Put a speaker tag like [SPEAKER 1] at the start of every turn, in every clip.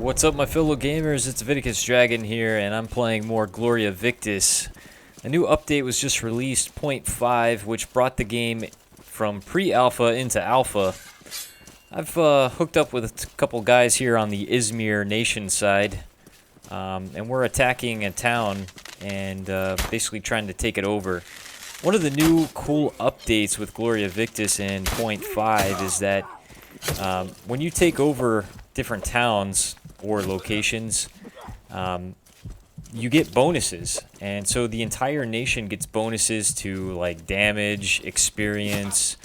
[SPEAKER 1] What's up, my fellow gamers? It's Aviticus Dragon here, and I'm playing more Gloria Victis. A new update was just released, 0.5, which brought the game from pre-alpha into alpha. I've hooked up with a couple guys here on the Ismir nation side, and we're attacking a town and basically trying to take it over. One of the new cool updates with Gloria Victis in 0.5 is that when you take over different towns or locations, you get bonuses, and so the entire nation gets bonuses to like damage, experience,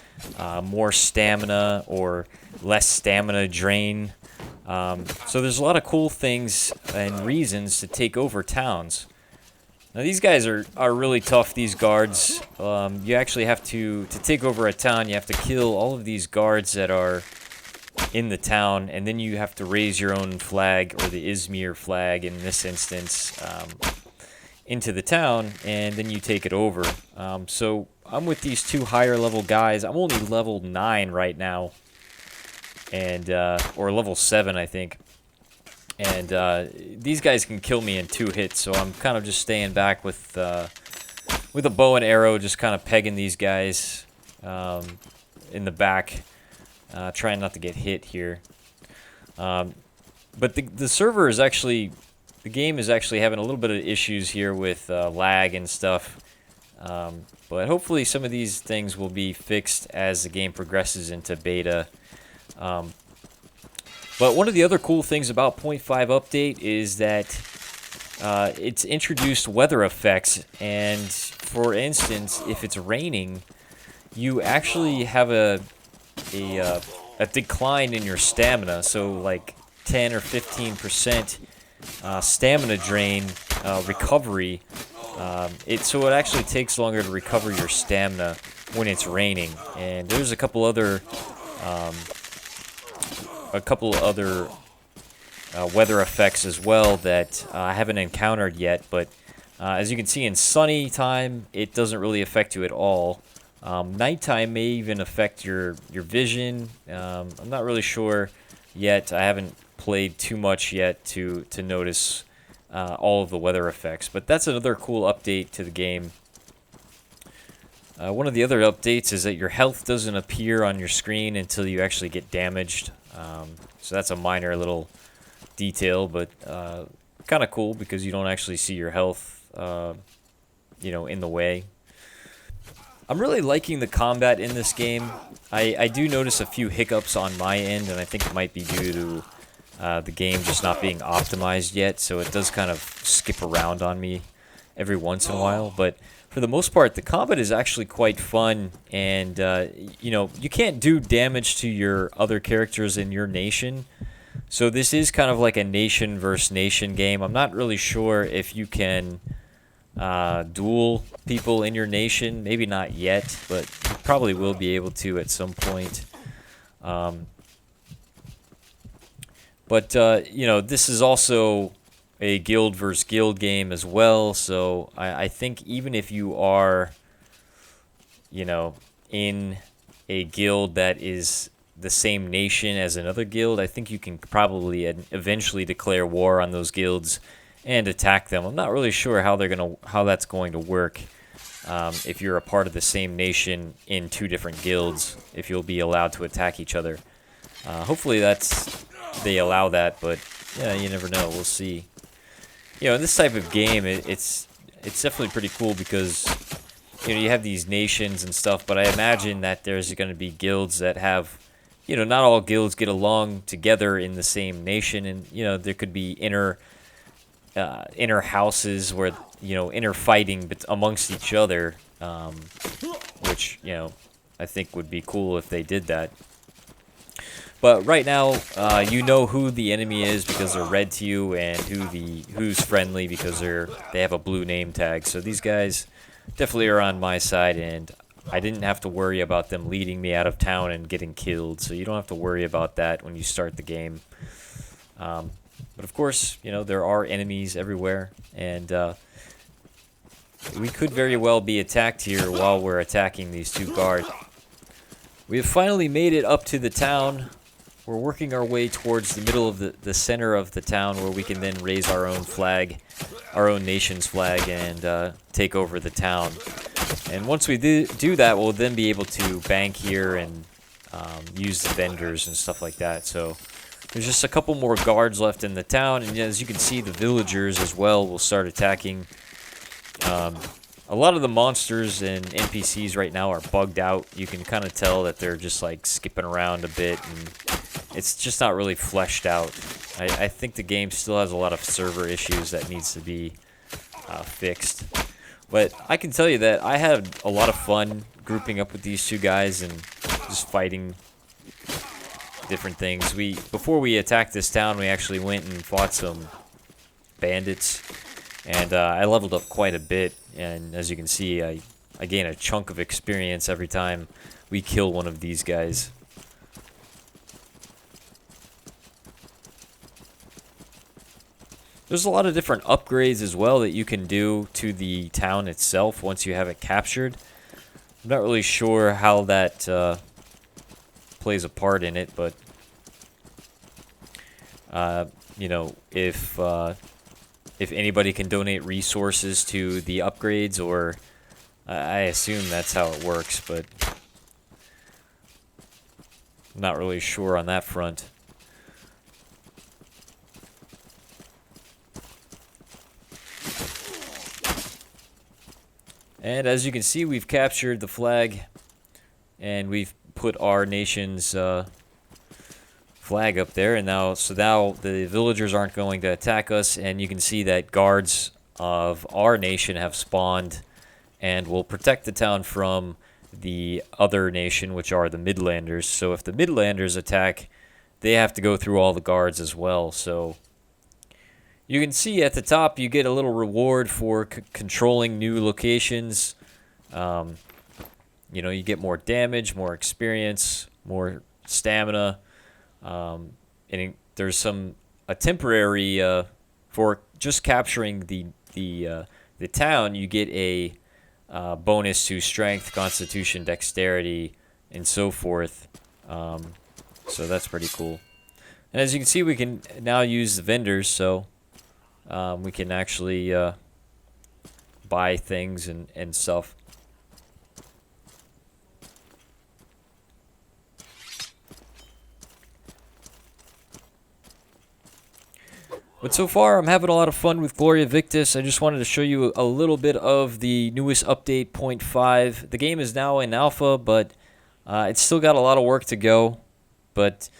[SPEAKER 1] more stamina or less stamina drain. So there's a lot of cool things and reasons to take over towns. Now these guys are really tough, these guards. You actually have to take over a town, you have to kill all of these guards that are in the town, and then you have to raise your own flag, or the Ismir flag in this instance, into the town, and then you take it over. So I'm with these two higher level guys. I'm only level 9 right now, and or level 7 I think, and these guys can kill me in 2 hits, so I'm kind of just staying back with a bow and arrow, just kind of pegging these guys in the back. Trying not to get hit here. But the server is actually, the game is actually having a little bit of issues here with lag and stuff. But hopefully some of these things will be fixed as the game progresses into beta. But one of the other cool things about 0.5 update is that it's introduced weather effects, and for instance, if it's raining, you actually have a decline in your stamina, so like 10 or 15% stamina drain recovery. So it actually takes longer to recover your stamina when it's raining. And there's a couple other weather effects as well that I haven't encountered yet, but as you can see, in sunny time it doesn't really affect you at all. Nighttime may even affect your vision. I'm not really sure yet. I haven't played too much yet to notice all of the weather effects. But that's another cool update to the game. One of the other updates is that your health doesn't appear on your screen until you actually get damaged. So that's a minor little detail, but kind of cool because you don't actually see your health, in the way. I'm really liking the combat in this game. I do notice a few hiccups on my end, and I think it might be due to the game just not being optimized yet, so it does kind of skip around on me every once in a while. But for the most part, the combat is actually quite fun, and you can't do damage to your other characters in your nation. So this is kind of like a nation versus nation game. I'm not really sure if you can duel people in your nation. Maybe not yet, but you probably will be able to at some point. This is also a guild versus guild game as well, so I think even if you are, in a guild that is the same nation as another guild, I think you can probably eventually declare war on those guilds and attack them. I'm not really sure how that's going to work if you're a part of the same nation in 2 different guilds, if you'll be allowed to attack each other. Hopefully they allow that, but yeah, you never know. We'll see. In this type of game, it's definitely pretty cool because you have these nations and stuff, but I imagine that there's going to be guilds that have, not all guilds get along together in the same nation, and there could be inner houses where inner fighting amongst each other, which I think would be cool if they did that. But right now, you know who the enemy is because they're red to you, and who's friendly because they have a blue name tag. So these guys definitely are on my side, and I didn't have to worry about them leading me out of town and getting killed. So you don't have to worry about that when you start the game. But of course, there are enemies everywhere, and we could very well be attacked here while we're attacking these 2 guards. We have finally made it up to the town. we're working our way towards the middle of the center of the town, where we can then raise our own flag, our own nation's flag, and take over the town. And once we do that, we'll then be able to bank here and use the vendors and stuff like that. So there's just a couple more guards left in the town, and as you can see, the villagers as well will start attacking. A lot of the monsters and NPCs right now are bugged out. You can kind of tell that they're just like skipping around a bit, and it's just not really fleshed out. I think the game still has a lot of server issues that needs to be fixed. But I can tell you that I had a lot of fun grouping up with these two guys and just fighting different things. Before we attacked this town, we actually went and fought some bandits, and I leveled up quite a bit. And as you can see, I gain a chunk of experience every time we kill one of these guys. There's a lot of different upgrades as well that you can do to the town itself once you have it captured. I'm not really sure how that plays a part in it, but you know, if anybody can donate resources to the upgrades, or I assume that's how it works, but I'm not really sure on that front. And as you can see, we've captured the flag, and we've put our nation's flag up there, and now the villagers aren't going to attack us, and you can see that guards of our nation have spawned and will protect the town from the other nation, which are the Midlanders. So if the Midlanders attack, they have to go through all the guards as well. So you can see at the top you get a little reward for controlling new locations. You know, you get more damage, more experience, more stamina. And there's a temporary for just capturing the town. You get a bonus to strength, constitution, dexterity, and so forth. So that's pretty cool. And as you can see, we can now use the vendors, so we can actually buy things and stuff. But so far, I'm having a lot of fun with Gloria Victis. I just wanted to show you a little bit of the newest update, 0.5. The game is now in alpha, but it's still got a lot of work to go. But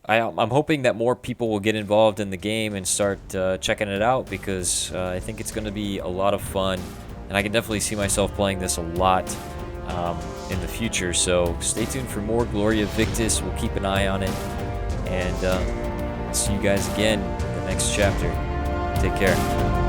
[SPEAKER 1] I'm hoping that more people will get involved in the game and start checking it out, because I think it's going to be a lot of fun. And I can definitely see myself playing this a lot in the future. So stay tuned for more Gloria Victis. We'll keep an eye on it. And see you guys again in the next chapter. Take care.